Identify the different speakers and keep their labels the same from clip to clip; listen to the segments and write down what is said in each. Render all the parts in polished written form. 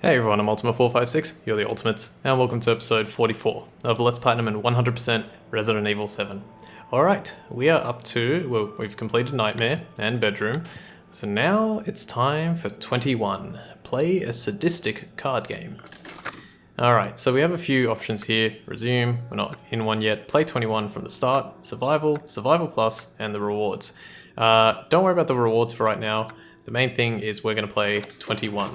Speaker 1: Hey everyone, I'm Ultima456, you're the Ultimates, and welcome to episode 44 of Let's Platinum and 100% Resident Evil 7. Alright, we are up to, well, we've completed Nightmare and Bedroom, so now it's time for 21, play a sadistic card game. Alright, so we have a few options here, resume, we're not in one yet, play 21 from the start, survival, survival plus, and the rewards. Don't worry about the rewards for right now, the main thing is we're going to play 21,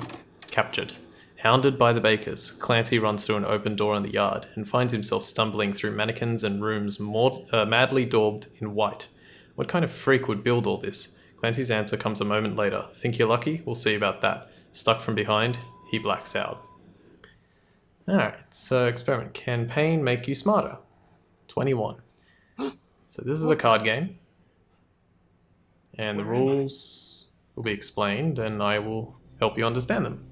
Speaker 1: captured. Hounded by the bakers, Clancy runs through an open door in the yard and finds himself stumbling through mannequins and rooms madly daubed in white. What kind of freak would build all this? Clancy's answer comes a moment later. Think you're lucky? We'll see about that. Stuck from behind, he blacks out. Alright, so experiment. Can pain make you smarter? 21. So this is a card game. And the rules will be explained and I will help you understand them.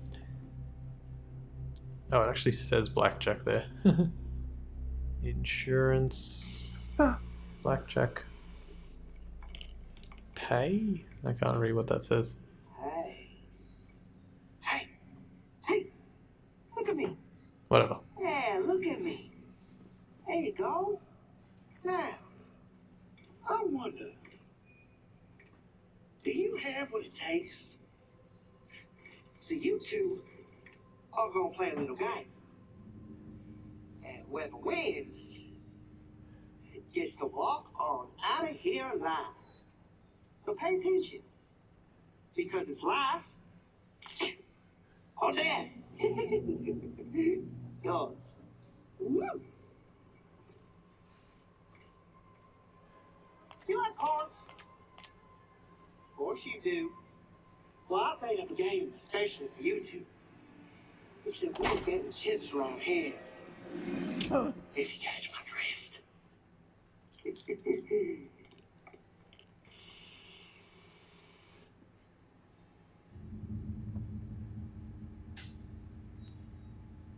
Speaker 1: Oh, it actually says Blackjack there. Insurance. Blackjack. Pay? I can't read what that says.
Speaker 2: Hey, look at me.
Speaker 1: Whatever.
Speaker 2: Yeah, look at me. There you go. Now, I wonder, do you have what it takes? So you two are gonna play a little game. And whoever wins gets to walk on out of here alive. So pay attention. Because it's life or death. Yours. Woo. You like cards? Of course you do. Well, I made up a game especially for you two. Except we're getting chips around here. If you catch my drift.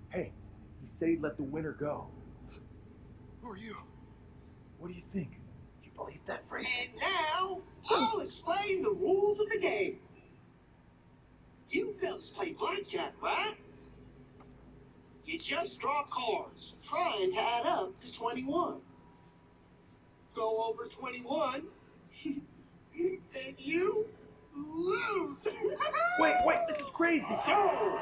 Speaker 3: Hey, he said he'd let the winner go.
Speaker 4: Who are you?
Speaker 3: What do you think? You believe that, Frank?
Speaker 2: And now, I'll explain the rules of the game. You fellas play Blackjack, right? You just draw cards, trying to add up to 21. Go over 21, and you lose.
Speaker 3: Wait, this is crazy.
Speaker 2: So,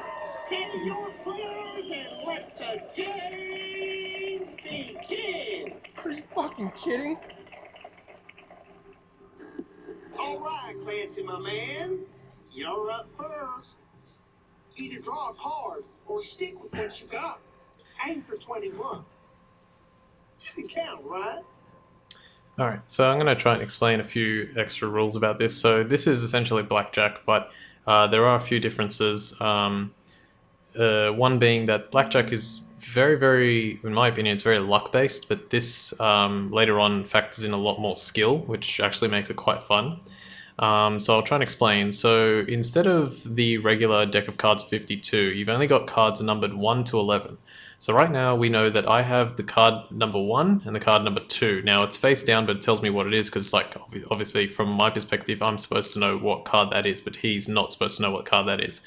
Speaker 2: set your players and let the games begin.
Speaker 4: Are you fucking kidding?
Speaker 2: All right, Clancy, my man. You're up first. Either draw a card or stick with what you got. Aim for 21. You can count, right?
Speaker 1: Alright, so I'm going to try and explain a few extra rules about this. So this is essentially Blackjack, but there are a few differences. One being that Blackjack is very, in my opinion, it's very luck-based, but this later on factors in a lot more skill, which actually makes it quite fun. So I'll try and explain. So instead of the regular deck of cards 52, you've only got cards numbered 1 to 11. So right now we know that I have the card number 1 and the card number 2. Now it's face down, but it tells me what it is because, like, obviously from my perspective, I'm supposed to know what card that is, but he's not supposed to know what card that is.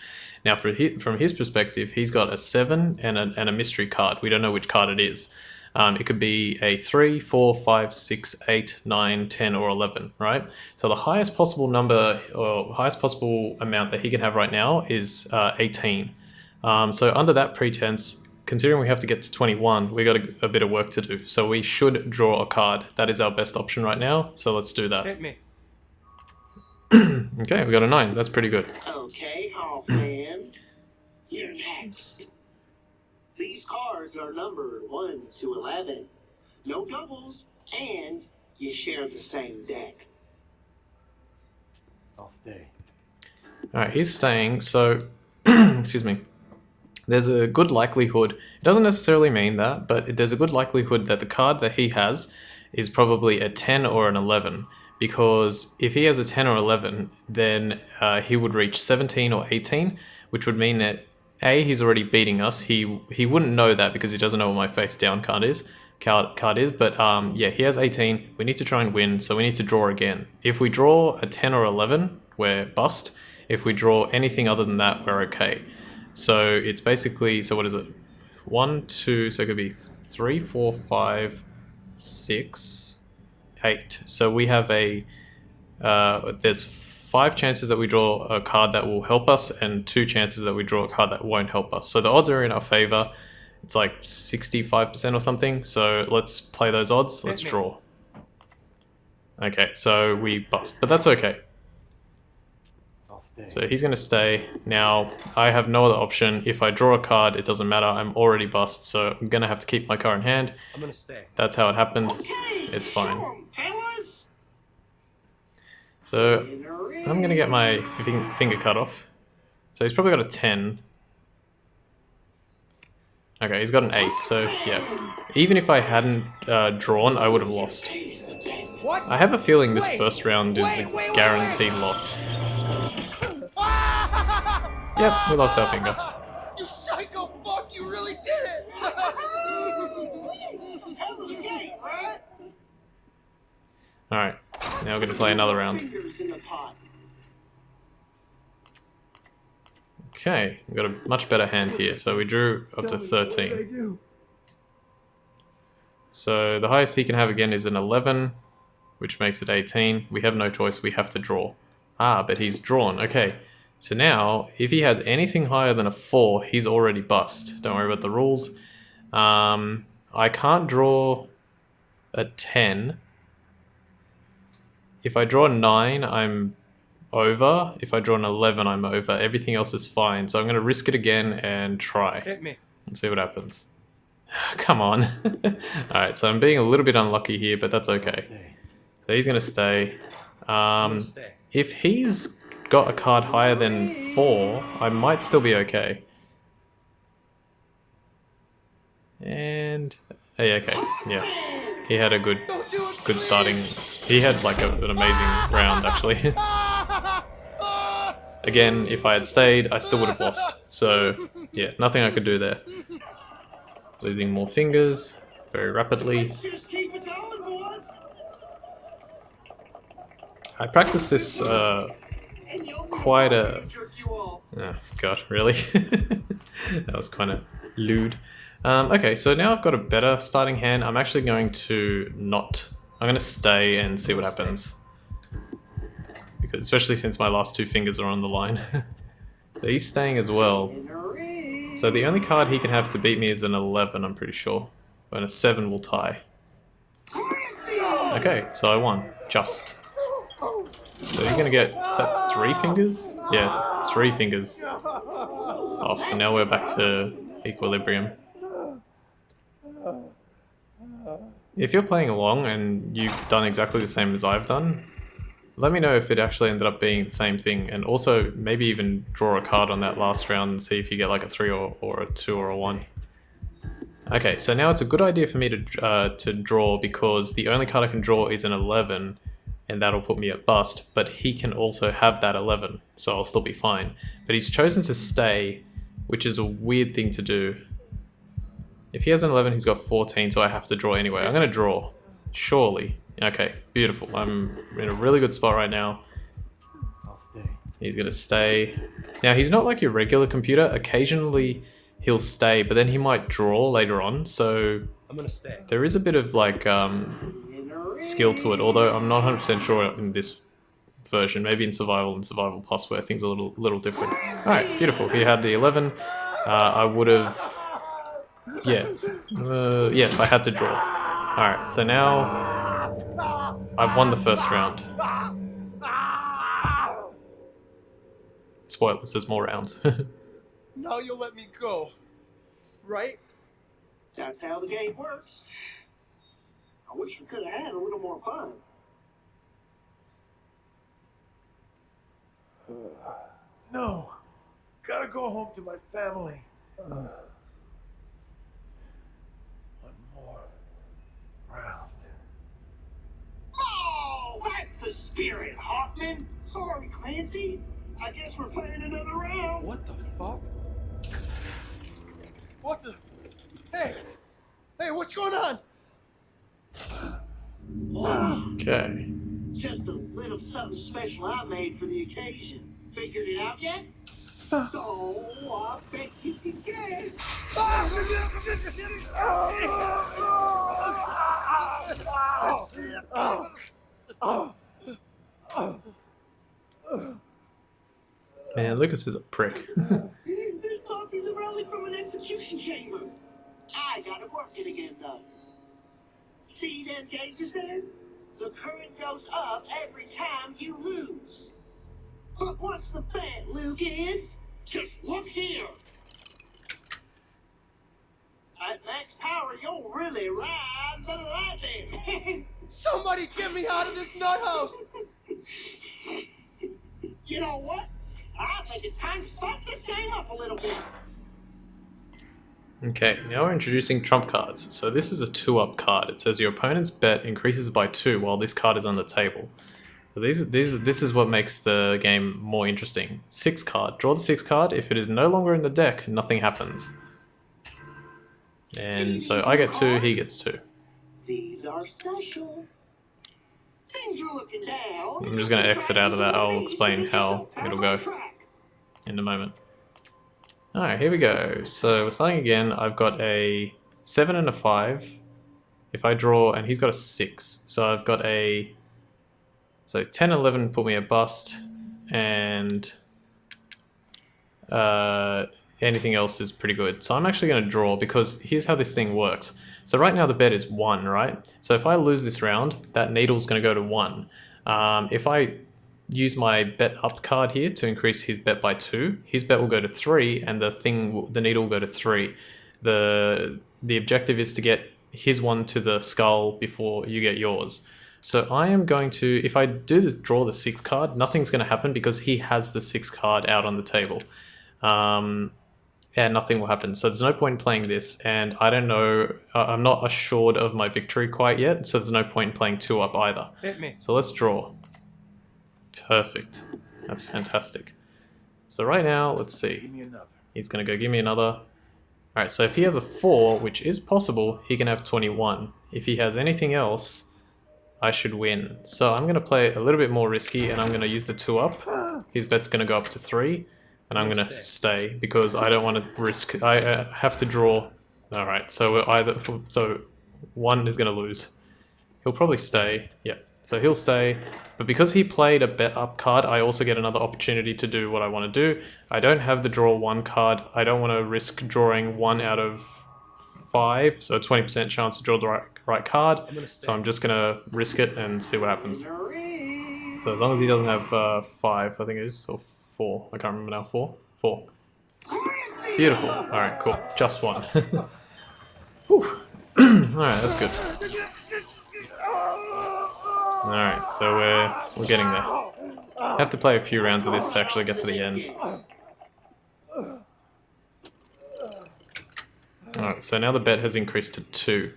Speaker 1: Now from his perspective, he's got a 7 and a mystery card. We don't know which card it is. It could be a 3, 4, 5, 6, 8, 9, 10, or 11, right? So the highest possible number or highest possible amount that he can have right now is 18. So under that pretense, considering we have to get to 21, we got a bit of work to do. So we should draw a card. That is our best option right now. So let's do that.
Speaker 4: Hit me.
Speaker 1: Okay, we got a 9. That's pretty good.
Speaker 2: Okay, Hoffman. You're next. These cards are numbered 1 to 11. No doubles, and you share the same deck.
Speaker 3: I'll stay.
Speaker 1: Alright, he's staying, so, excuse me, there's a good likelihood, it doesn't necessarily mean that, but there's a good likelihood that the card that he has is probably a 10 or an 11, because if he has a 10 or 11, then he would reach 17 or 18, which would mean that he's already beating us. He wouldn't know that because he doesn't know what my face down card is, but yeah, he has 18. We need to try and win, so we need to draw again. If we draw a 10 or 11, we're bust. If we draw anything other than that, we're okay. So it's basically, so what is it? 1, 2, so it could be 3, 4, 5, 6, 8. So we have there's 5 chances that we draw a card that will help us and 2 chances that we draw a card that won't help us. So the odds are in our favor. It's like 65% or something. So let's play those odds. Let's draw. Okay, so we bust, but that's okay. So he's going to stay. Now, I have no other option. If I draw a card, it doesn't matter. I'm already bust, so I'm going to have to keep my card in hand.
Speaker 3: I'm gonna stay.
Speaker 1: That's how it happened.
Speaker 2: Okay,
Speaker 1: It's fine.
Speaker 2: show 'em, fellas.
Speaker 1: So I'm going to get my finger cut off. So he's probably got a 10. Okay, he's got an 8, so yeah. Even if I hadn't drawn, I would have lost.
Speaker 3: What?
Speaker 1: I have a feeling this first round is a guaranteed loss. Yep, we lost our finger.
Speaker 4: You psycho fuck! You really did it!
Speaker 2: Hell of a game, right?
Speaker 1: Alright, now we're going to play another round.
Speaker 2: Fingers in the pot.
Speaker 1: Okay, we've got a much better hand here. So we drew up to 13. So the highest he can have again is an 11, which makes it 18. We have no choice, we have to draw. Ah, but he's drawn. Okay, so now if he has anything higher than a 4, he's already bust. Don't worry about the rules. I can't draw a 10. If I draw a 9, I'm over. If I draw an 11, I'm over. Everything else is fine. So I'm going to risk it again and try.
Speaker 3: Hit me.
Speaker 1: And see what happens. Come on. Alright, so I'm being a little bit unlucky here, but that's okay. So he's going to stay. If he's got a card higher than 4, I might still be okay. And... hey, okay. Yeah. He had a good starting... He had like an amazing round, actually. Again, if I had stayed, I still would have lost. So, yeah, nothing I could do there. Losing more fingers very rapidly.
Speaker 2: Let's just keep it going, boys.
Speaker 1: I practiced this
Speaker 2: And you'll be
Speaker 1: quite
Speaker 2: the
Speaker 1: a...
Speaker 2: one who jerked you off.
Speaker 1: Oh, God, really? That was kind of lewd. Okay, so now I've got a better starting hand. I'm actually going to not... I'm going to stay and see what happens. Because, especially since my last 2 fingers are on the line. So he's staying as well. So the only card he can have to beat me is an 11, I'm pretty sure. And a 7 will tie.
Speaker 2: Clancy!
Speaker 1: Okay, so I won. Just. So you're gonna get, is that 3 fingers? Yeah, 3 fingers off, and now we're back to equilibrium. If you're playing along and you've done exactly the same as I've done, let me know if it actually ended up being the same thing, and also maybe even draw a card on that last round and see if you get like a 3 or a 2 or a 1. Okay, so now it's a good idea for me to draw, because the only card I can draw is an 11, and that'll put me at bust, but he can also have that 11, so I'll still be fine. But he's chosen to stay, which is a weird thing to do. If he has an 11, he's got 14, so I have to draw anyway. I'm going to draw, surely. Okay, beautiful. I'm in a really good spot right now. He's going to stay. Now, he's not like your regular computer. Occasionally, he'll stay, but then he might draw later on, so
Speaker 3: I'm gonna stay.
Speaker 1: there is a bit of like skill to it, although I'm not 100% sure in this version. Maybe in Survival and Survival Plus, where things are a little different. Alright, beautiful. He had the 11. I would have... yeah. Yes, I had to draw. Alright, so now I've won the first round. Spoilers, there's more rounds.
Speaker 4: Now you'll let me go, right?
Speaker 2: That's how the game works. I wish we could have had a little more fun.
Speaker 3: No. Gotta go home to my family. One more round.
Speaker 2: Oh, that's the spirit, Hoffman. Sorry, Clancy. I guess we're playing another round.
Speaker 4: What the fuck? What the? Hey! Hey, what's going on?
Speaker 1: Okay.
Speaker 2: Just a little something special I made for the occasion. Figured it out yet? I bet you can get.
Speaker 1: Man, Lucas is a prick.
Speaker 2: This coffee's a relic from an execution chamber. I gotta work it again, though. See them gauges there? The current goes up every time you lose. But what's the bet, Lucas? Just look here. At max power, you'll really ride the lightning.
Speaker 4: Somebody get me out of this nut house!
Speaker 2: You know what? I think it's time to spice this game up a little bit.
Speaker 1: Okay, now we're introducing trump cards. So this is a 2-up card. It says your opponent's bet increases by 2 while this card is on the table. So this is what makes the game more interesting. 6 card. Draw the 6 card. If it is no longer in the deck, nothing happens. And so I get 2, he gets 2.
Speaker 2: These are special. Things are looking down.
Speaker 1: I'm just going to exit out of that. I'll explain how it'll go in a moment. Alright, here we go. So we're starting again. I've got a 7 and a 5. If I draw, and he's got a 6. So I've got a... So 10 and 11 put me a bust, and anything else is pretty good. So I'm actually going to draw, because here's how this thing works. So right now the bet is 1, right? So if I lose this round, that needle's going to go to 1. If I use my bet up card here to increase his bet by 2, his bet will go to 3, and the needle will go to 3. The objective is to get his one to the skull before you get yours. So I am going to, if I do draw the 6th card, nothing's going to happen because he has the 6th card out on the table. And nothing will happen. So there's no point in playing this, and I don't know, I'm not assured of my victory quite yet, so there's no point in playing 2-up either.
Speaker 4: Hit me.
Speaker 1: So let's draw. Perfect. That's fantastic. So right now, let's see.
Speaker 3: Give me another.
Speaker 1: He's going to go give me another. Alright, so if he has a 4, which is possible, he can have 21. If he has anything else, I should win. So I'm going to play a little bit more risky, and I'm going to use the 2-up. His bet's going to go up to 3. And I'm going to stay because I don't want to risk. I have to draw. All right, so so 1 is going to lose. He'll probably stay. Yeah, so he'll stay. But because he played a bet up card, I also get another opportunity to do what I want to do. I don't have the draw 1 card. I don't want to risk drawing 1 out of 5, so 20% chance to draw the right card. So I'm just going to risk it and see what happens. So as long as he doesn't have 5, I think it is, or 4. I can't remember now. 4? 4.
Speaker 2: Clancy!
Speaker 1: Beautiful. Alright, cool. Just 1. Alright, that's good. Alright, so we're getting there. I have to play a few rounds of this to actually get to the end. Alright, so now the bet has increased to 2.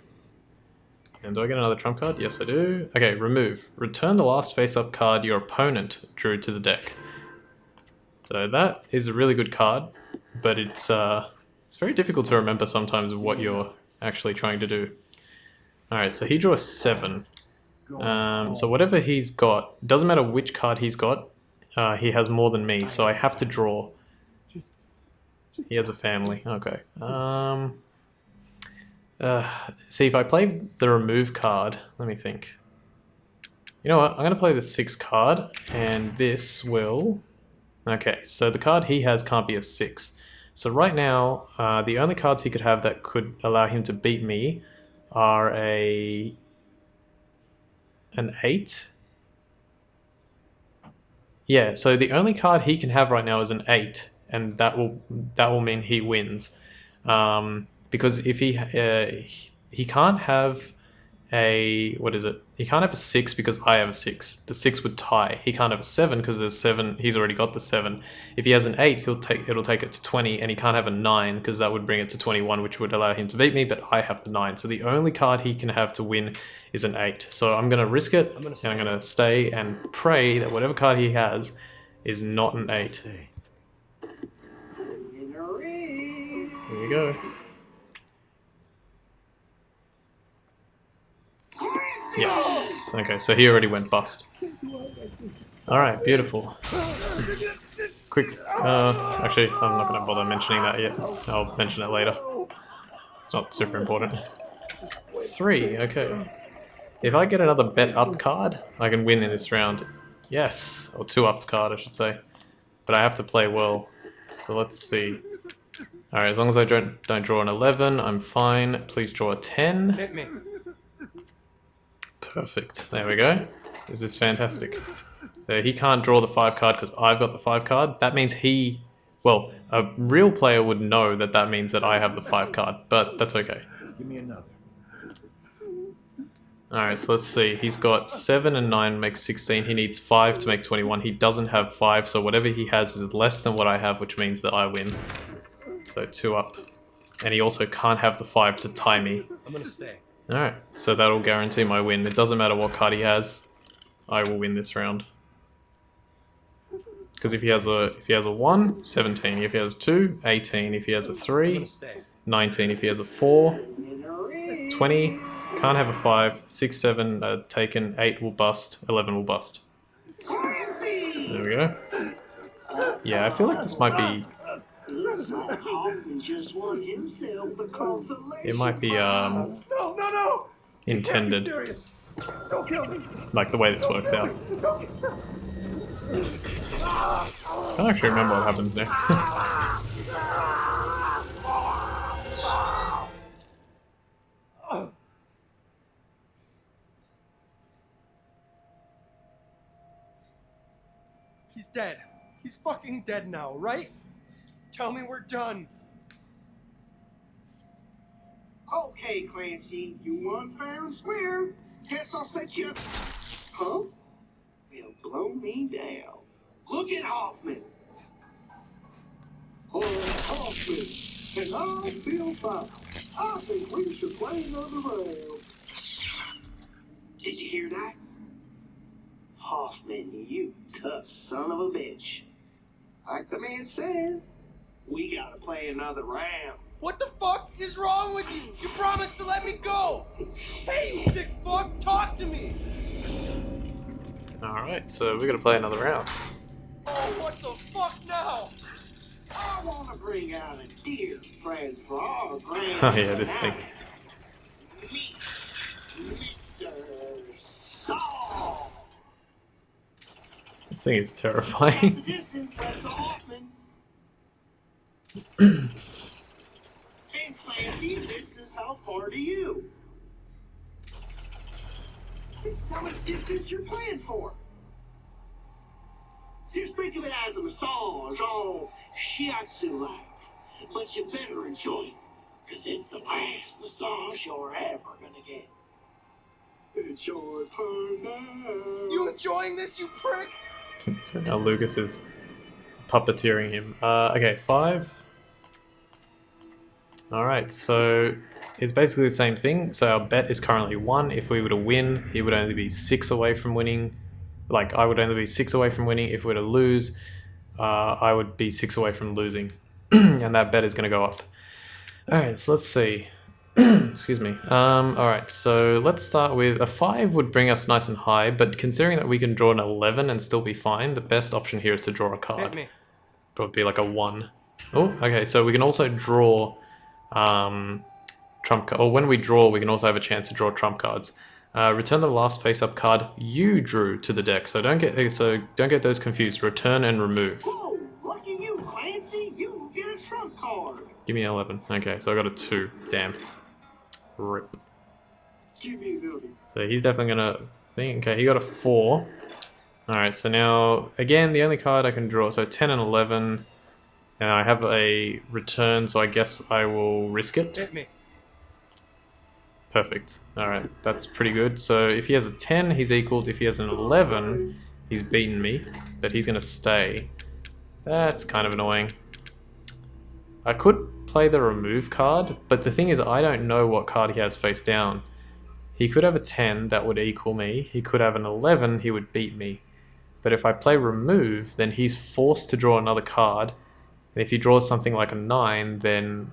Speaker 1: And do I get another trump card? Yes, I do. Okay, remove. Return the last face-up card your opponent drew to the deck. So that is a really good card, but it's very difficult to remember sometimes what you're actually trying to do. Alright, so he drew a 7. So whatever he's got, doesn't matter which card he's got, he has more than me, so I have to draw. He has a family. Okay. See, if I play the remove card, let me think. You know what? I'm going to play the 6 card, and this will... Okay, so the card he has can't be a 6. So right now, the only cards he could have that could allow him to beat me are an 8. Yeah, so the only card he can have right now is an 8, and that will mean he wins. Because if he can't have a, what is it? He can't have a 6 because I have a 6. The 6 would tie. He can't have a 7 because there's 7. He's already got the 7. If he has an 8, it'll take it to 20, and he can't have a 9 because that would bring it to 21, which would allow him to beat me. But I have the 9, so the only card he can have to win is an 8. So I'm gonna risk it, and I'm gonna stay and pray that whatever card he has is not an 8. Here we go. Yes. Okay, so he already went bust. Alright, beautiful. quick. Actually, I'm not going to bother mentioning that yet. I'll mention it later. It's not super important. 3, okay. If I get another bet up card, I can win in this round. Yes, or 2 up card, I should say. But I have to play well. So let's see. Alright, as long as I don't draw an 11, I'm fine. Please draw a 10.
Speaker 4: Hit me.
Speaker 1: Perfect. There we go. This is fantastic. So he can't draw the 5 card because I've got the 5 card. That means he... Well, a real player would know that that means that I have the 5 card, but that's okay.
Speaker 3: Give me another.
Speaker 1: Alright, so let's see. He's got 7 and 9 makes 16. He needs 5 to make 21. He doesn't have 5, so whatever he has is less than what I have, which means that I win. So 2 up. And he also can't have the 5 to tie me.
Speaker 4: I'm gonna stay.
Speaker 1: Alright, so that'll guarantee my win. It doesn't matter what card he has. I will win this round. Because if he has a 1, 17. If he has 2, 18. If he has a
Speaker 4: I'm
Speaker 1: 3,
Speaker 4: gonna stay.
Speaker 1: 19. If he has a 4, 20. Can't have a 5. 6, 7 taken. 8 will bust. 11 will bust.
Speaker 2: Clancy!
Speaker 1: There we go. Yeah, I feel like this might be...
Speaker 2: Looks like Hoffman just won himself the consolation
Speaker 1: It might be
Speaker 3: No, no, no!
Speaker 1: intended.
Speaker 3: Serious. Don't kill me.
Speaker 1: Like the way this works out.
Speaker 3: Don't.
Speaker 1: I can't actually remember what happens next.
Speaker 4: He's dead. He's fucking dead now, right? Tell me we're done.
Speaker 2: Okay, Clancy, you won fair and square. Guess I'll set you... Huh? Well, blow me down. Look at Hoffman. Oh, Hoffman. And I feel fine. I think we should play another round. Did you hear that? Hoffman, you tough son of a bitch. Like the man said, we gotta play another round.
Speaker 4: What the fuck is wrong with you? You promised to let me go. Hey, you sick fuck, talk to me.
Speaker 1: Alright, so we're gonna play another round.
Speaker 4: Oh, what the fuck now?
Speaker 2: I want to bring out a dear friend for our grand.
Speaker 1: Oh yeah, this thing.
Speaker 2: Meet Mr. Saul.
Speaker 1: This thing is
Speaker 2: Got
Speaker 1: terrifying.
Speaker 2: the distance, that's Hoffman. And Clancy, this is how far to you. This is how much distance you're playing for. Just think of it as a massage, all shiatsu-like. But you better enjoy it, because it's the last massage you're ever gonna get. It's your turn now.
Speaker 4: You enjoying this, you prick?
Speaker 1: So now Lucas is puppeteering him. Okay, 5. Alright, so it's basically the same thing. So our bet is currently 1. If we were to win, he would only be 6 away from winning. Like, I would only be 6 away from winning. If we were to lose, I would be 6 away from losing. And that bet is going to go up. Alright, so let's see. Excuse me. Alright, so let's start with... A 5 would bring us nice and high, but considering that we can draw an 11 and still be fine, the best option here is to draw a
Speaker 4: Hit
Speaker 1: card.
Speaker 4: me.
Speaker 1: It would be like a 1. Oh, okay, so we can also draw... trump card, or when we draw, we can also have a chance to draw trump cards. Return the last face-up card you drew to the deck. So don't get those confused. Return and remove.
Speaker 2: Whoa, lucky you, Clancy. You get a trump card.
Speaker 1: Give me an 11. Okay, so I got a 2. Damn. Rip.
Speaker 2: Give me a building.
Speaker 1: So he's definitely gonna think. Okay, he got a 4. All right, so now again, the only card I can draw. So 10 and 11. And I have a return, so I guess I will risk it.
Speaker 4: Hit me.
Speaker 1: Perfect. Alright, that's pretty good. So if he has a 10, he's equaled. If he has an 11, he's beaten me. But he's going to stay. That's kind of annoying. I could play the remove card, but the thing is I don't know what card he has face down. He could have a 10, that would equal me. He could have an 11, he would beat me. But if I play remove, then he's forced to draw another card. And if he draws something like a 9, then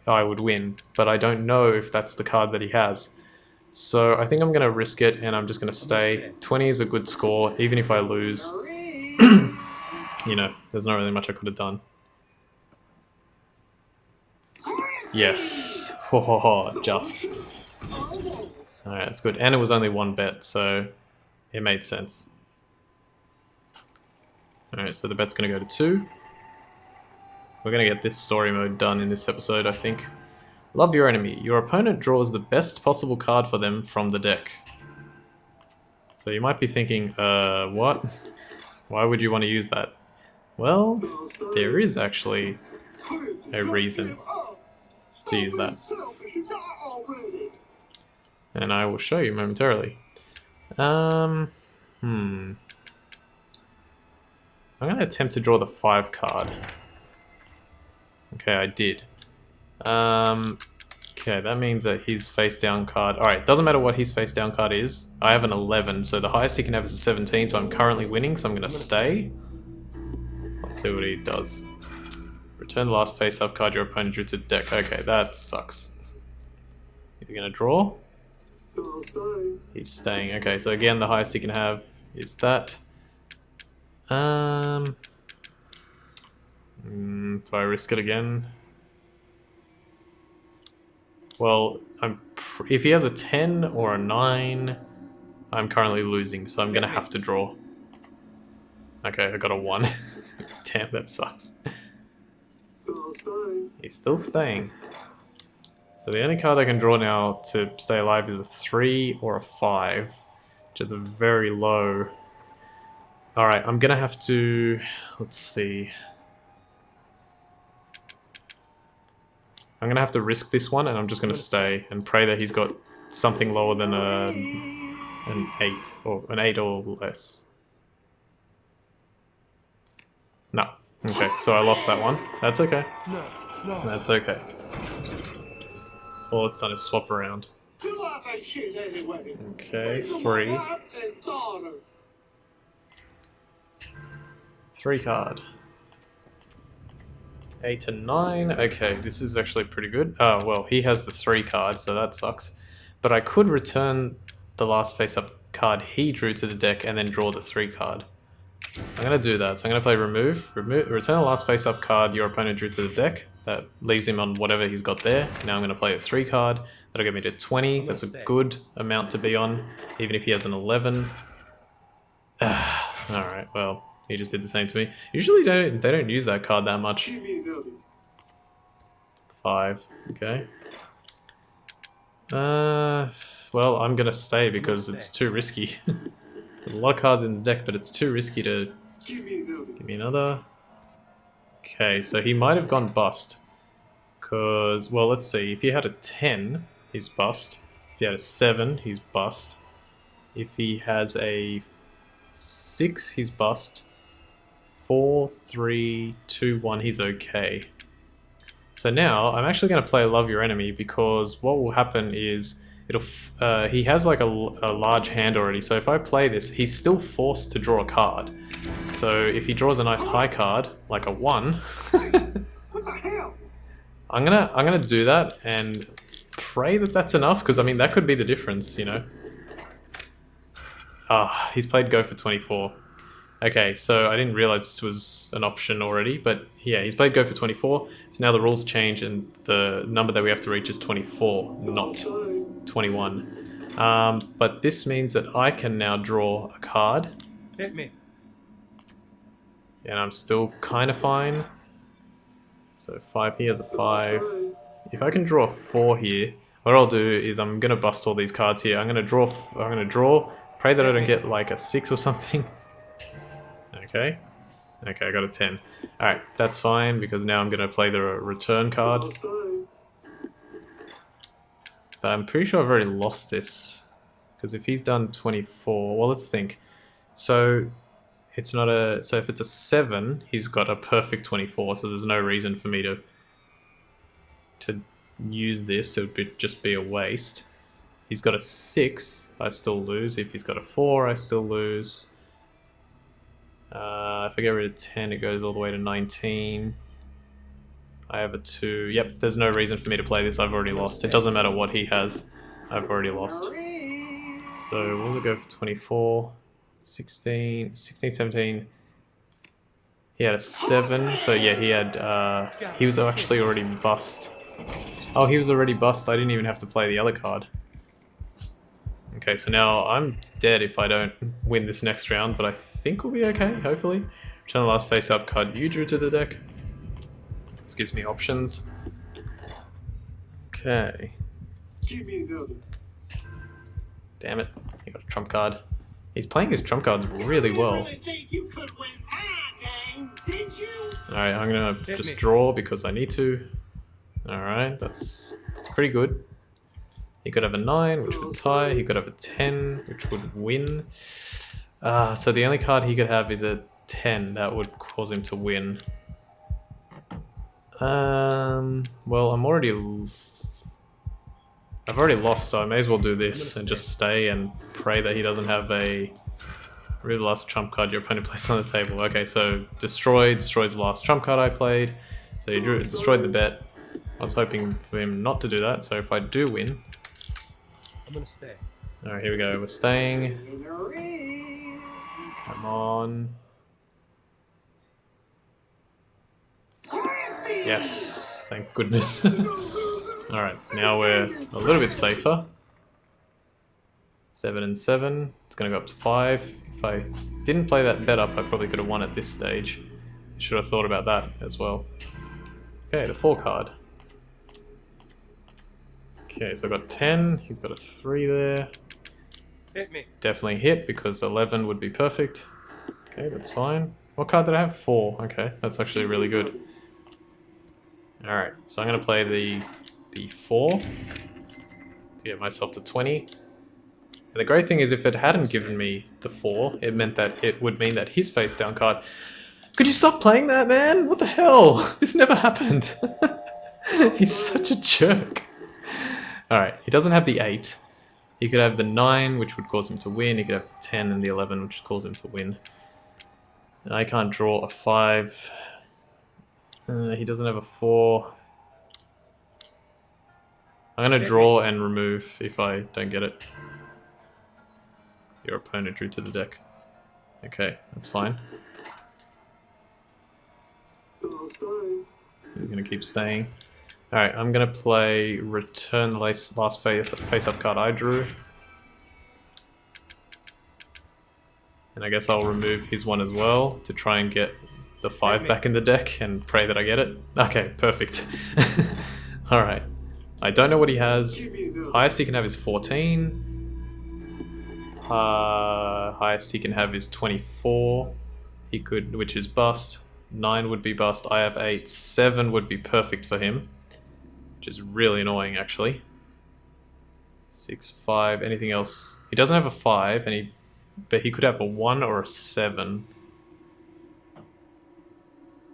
Speaker 1: I would win. But I don't know if that's the card that he has. So I think I'm going to risk it, and I'm just going to stay. 20 is a good score, even if I lose. you know, there's not really much I could have done. Yes. Ho ho ho, just. Alright, that's good. And it was only one bet, so it made sense. Alright, so the bet's gonna go to 2. We're gonna get this story mode done in this episode, I think. Love your enemy. Your opponent draws the best possible card for them from the deck. So you might be thinking, what? Why would you want to use that? Well, there is actually a reason to use that. And I will show you momentarily. I'm going to attempt to draw the 5 card. Okay, I did. Okay, that means that his face down card... Alright, doesn't matter what his face down card is. I have an 11, so the highest he can have is a 17, so I'm currently winning, so I'm going to stay. Let's see what he does. Return the last face up card your opponent drew to the deck. Okay, that sucks. Is he going to draw? He's staying. Okay, so again, the highest he can have is that. Do I risk it again? Well, if he has a 10 or a 9, I'm currently losing, so I'm going to have to draw. Okay, I got a 1. Damn, that sucks. He's still staying. So the only card I can draw now to stay alive is a 3 or a 5, which is a very low. Alright, I'm going to have to... Let's see. I'm going to have to risk this one, and I'm just going to stay and pray that he's got something lower than an 8 or less. No. Okay, so I lost that one. That's okay. That's okay. All it's done is swap around. Okay, 3. 3 card. 8 and 9. Okay, this is actually pretty good. Oh, well, he has the 3 card, so that sucks. But I could return the last face-up card he drew to the deck and then draw the 3 card. I'm going to do that. So I'm going to play remove. Return the last face-up card your opponent drew to the deck. That leaves him on whatever he's got there. Now I'm going to play a 3 card. That'll get me to 20. That's a good amount to be on, even if he has an 11. Alright, well, he just did the same to me. Usually they don't use that card that much. 5, okay. Well, I'm going to stay because it's too risky. There's a lot of cards in the deck, but it's too risky to... Give me another. Okay, so he might have gone bust. Because, well, let's see. If he had a 10, he's bust. If he had a 7, he's bust. If he has a 6, he's bust. 4, 3, 2, 1, he's okay. So now, I'm actually going to play Love Your Enemy because what will happen is... he has like a large hand already, so if I play this, he's still forced to draw a card. So if he draws a nice high card, like a 1, I'm gonna do that and pray that that's enough, because I mean that could be the difference, you know. He's played go for 24. Okay, so I didn't realize this was an option already, but yeah, he's played go for 24. So now the rules change and the number that we have to reach is 24, not 21. But this means that I can now draw a card.
Speaker 4: Hit me.
Speaker 1: And I'm still kind of fine. So 5, he has a 5. If I can draw a 4 here, what I'll do is I'm going to bust all these cards here. I'm going to draw, pray that I don't get like a 6 or something. Okay. Okay, I got a 10. Alright, that's fine, because now I'm going to play the return card. But I'm pretty sure I've already lost this. Because if he's done 24... Well, let's think. So, it's not a... So if it's a 7, he's got a perfect 24, so there's no reason for me to use this. It would just be a waste. If he's got a 6, I still lose. If he's got a 4, I still lose. If I get rid of 10, it goes all the way to 19. I have a 2. Yep, there's no reason for me to play this. I've already lost. It doesn't matter what he has. I've already lost. So we'll go for 24, 16, 17. He had a 7, so yeah, he was actually already bust. Oh, he was already bust, I didn't even have to play the other card. Okay, so now I'm dead if I don't win this next round, but I think we'll be okay, hopefully. Return the last face-up card you drew to the deck. This gives me options. Okay.
Speaker 2: Give me another.
Speaker 1: Damn it, he got a trump card. He's playing his trump cards really
Speaker 2: You
Speaker 1: well.
Speaker 2: really think you could win our game, did you?
Speaker 1: Alright, I'm gonna just draw because I need to. Alright, that's pretty good. He could have a 9, which would tie. He could have a 10, which would win. So the only card he could have is a 10. That would cause him to win. Well, I've already lost, so I may as well do this and just stay and pray that he doesn't have a really last trump card your opponent placed on the table. Okay, so destroys the last trump card I played. So he destroyed the bet. I was hoping for him not to do that, so if I do win...
Speaker 4: I'm gonna stay.
Speaker 1: Alright, here we go. We're staying.
Speaker 2: In the ring.
Speaker 1: Come on.
Speaker 2: Clancy!
Speaker 1: Yes, thank goodness. Alright, now we're a little bit safer. 7 and 7. It's gonna go up to 5. If I didn't play that bet up, I probably could have won at this stage. Should have thought about that as well. Okay, the 4 card. Okay, so I got 10. He's got a 3 there.
Speaker 4: Hit me.
Speaker 1: Definitely hit because 11 would be perfect. Okay, that's fine. What card did I have? 4. Okay, that's actually really good. Alright, so I'm going to play the 4 to get myself to 20. And the great thing is if it hadn't given me the 4, it would mean that his face down card... Could you stop playing that, man? What the hell? This never happened. He's such a jerk. Alright, he doesn't have the 8. He could have the 9, which would cause him to win. He could have the 10 and the 11, which would cause him to win. And I can't draw a 5. He doesn't have a 4. I'm going to draw and remove if I don't get it. Your opponent drew to the deck. Okay, that's fine. He's going to keep staying. Alright, I'm going to play return the last face-up card I drew. And I guess I'll remove his one as well to try and get the 5 back in the deck and pray that I get it. Okay, perfect. Alright. I don't know what he has. Highest he can have is 14. Highest he can have is 24. He could, which is bust. 9 would be bust. I have 8. 7 would be perfect for him. Which is really annoying, actually. 6, 5, anything else? He doesn't have a 5, but he could have a 1 or a 7.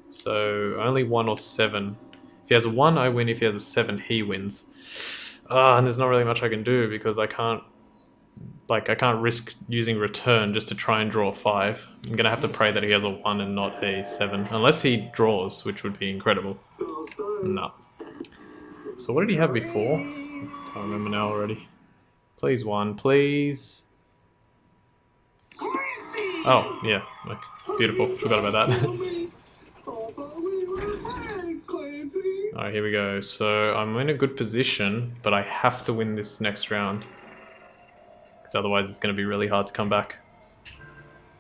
Speaker 1: So, only 1 or 7. If he has a 1, I win. If he has a 7, he wins. And there's not really much I can do because I can't risk using return just to try and draw a 5. I'm gonna have to pray that he has a 1 and not a 7. Unless he draws, which would be incredible. No. So what did he have before? Can't remember now already. Please 1, please.
Speaker 2: Clancy!
Speaker 1: Oh, yeah. Like, beautiful. Forgot about that. Alright, here we go. So I'm in a good position, but I have to win this next round. Because otherwise it's going to be really hard to come back.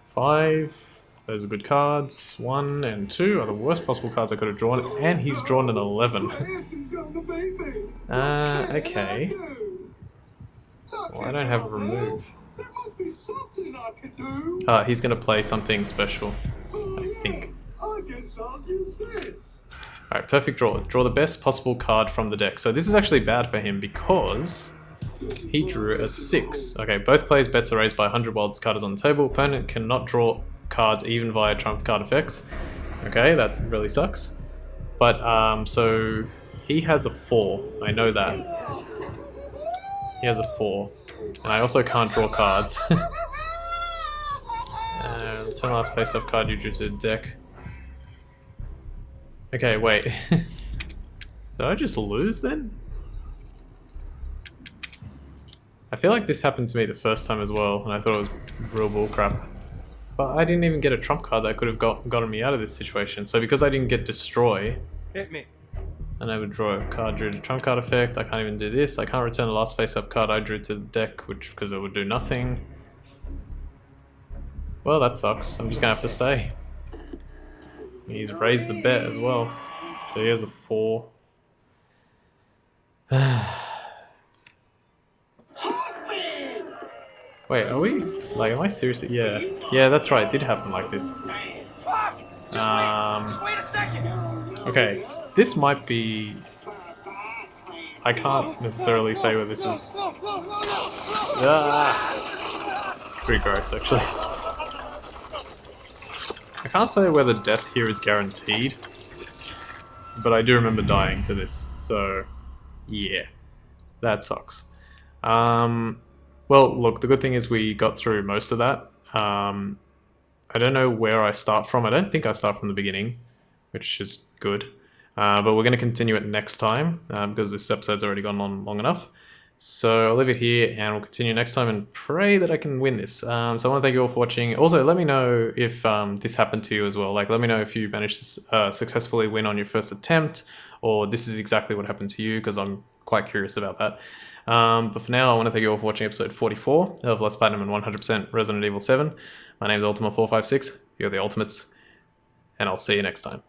Speaker 1: 5. Those are good cards. 1 and 2 are the worst possible cards I could have drawn. And he's drawn an 11. Okay. Well, I don't have a remove. He's going to play something special, I think. Alright, perfect draw. Draw the best possible card from the deck. So this is actually bad for him because he drew a 6. Okay, both players' bets are raised by 100 while this card is on the table. Opponent cannot draw cards even via trump card effects. Okay, that really sucks. But, so he has a 4. I know that. He has a 4. And I also can't draw cards. Return last face-up card you drew to the deck. Okay, wait. Did I just lose then? I feel like this happened to me the first time as well, and I thought it was real bullcrap. But I didn't even get a trump card that could have gotten me out of this situation. So because I didn't get destroy,
Speaker 4: Hit me.
Speaker 1: and I would draw a card due to trump card effect. I can't even do this. I can't return the last face-up card I drew to the deck, which because it would do nothing. Well, that sucks. I'm just gonna have to stay. He's raised the bet as well, so he has a 4. Wait, are we? Like, am I seriously? Yeah. Yeah, that's right. It did happen like this.
Speaker 4: Fuck! Just wait a second!
Speaker 1: Okay. This might be... I can't necessarily say whether this is... Pretty gross, actually. I can't say whether death here is guaranteed, but I do remember dying to this, so... Yeah. That sucks. Well, look, the good thing is we got through most of that. I don't know where I start from. I don't think I start from the beginning, which is good. But we're going to continue it next time because this episode's already gone on long enough. So I'll leave it here and we'll continue next time and pray that I can win this. So I want to thank you all for watching. Also, let me know if this happened to you as well. Like, let me know if you managed to successfully win on your first attempt, or this is exactly what happened to you, because I'm quite curious about that. But for now, I want to thank you all for watching episode 44 of Let's Platinum and 100% Resident Evil 7. My name is Ultima456. You're the Ultimates, and I'll see you next time.